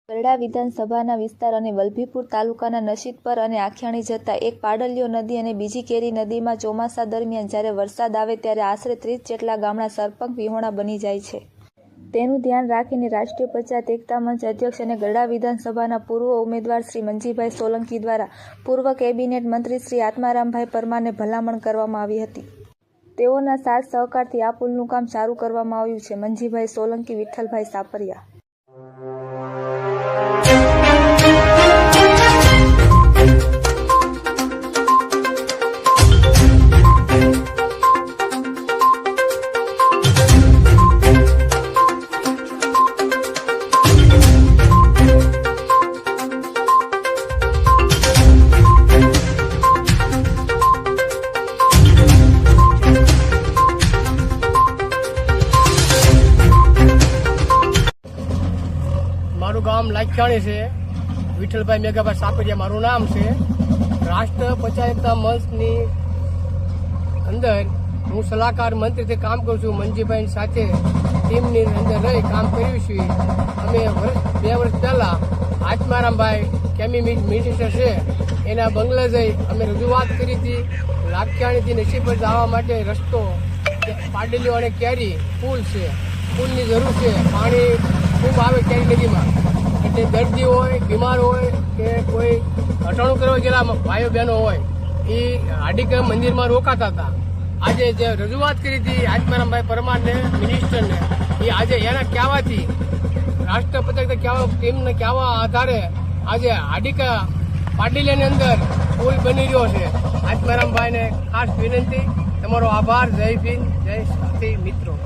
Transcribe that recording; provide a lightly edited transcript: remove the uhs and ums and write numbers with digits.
ગરડા વિધાનસભાના વિસ્તાર અને વલભીપુર તાલુકાના નશીદપર અને આખ્યાણી જતા એક પાડલિયો નદી અને બીજી કેરી નદીમાં ચોમાસા દરમિયાન જ્યારે વરસાદ આવે ત્યારે આશરે 30 જેટલા ગામડા સરપંચ વિહોણા બની જાય છે. તેનું ધ્યાન રાખીને રાષ્ટ્રીય પંચાયત એકતા મંચ અધ્યક્ષ અને ગરડા વિધાનસભાના પૂર્વ ઉમેદવાર શ્રી મંજીભાઈ સોલંકી દ્વારા પૂર્વ કેબિનેટ મંત્રી શ્રી આત્મારામભાઈ પરમારને ભલામણ કરવામાં આવી હતી. તેઓના સાથ સહકારથી આ પુલનું કામ ચાલુ કરવામાં આવ્યું છે. મંજીભાઈ સોલંકી, વિઠ્ઠલભાઈ સાપરિયા. મારું ગામ લાખ્યાણી છે. વિઠ્ઠલભાઈ મેઘાભાઈ સાપરિયા મારું નામ છે. રાષ્ટ્ર પંચાયતના મંચની અંદર હું સલાહકાર મંત્રીથી કામ કરું છું. મંજીભાઈ સાથે ટીમની અંદર રહી કામ કર્યું છે. અમે 2 વર્ષ પહેલા આત્મારામભાઈ કેમી મિનિસ્ટર છે એના બંગલે જઈ અમે રજૂઆત કરી હતી. લાખ્યાણીથી નશીદપર જવા માટે રસ્તો, પાડલીઓ અને કેરી પુલ છે, પુલની જરૂર છે. પાણી ખૂબ આવે કેરી નદીમાં, એટલે દર્દી હોય, બીમાર હોય કે કોઈ ઘટાડું કરવા ગયેલા ભાઈઓ બહેનો હોય એ હાડીકા મંદિરમાં રોકાતા હતા. આજે જે રજૂઆત કરી હતી આત્મારામભાઈ પરમારને, મિનિસ્ટરને, એ આજે એના કહેવાથી રાષ્ટ્રપતિ ટીમને કહેવા આધારે આજે હાડીકા પાડલીની અંદર પુલ બની રહ્યો છે. આત્મારામભાઈને ખાસ વિનંતી, તમારો આભાર. જય ભીમ, જય સાથી મિત્રો.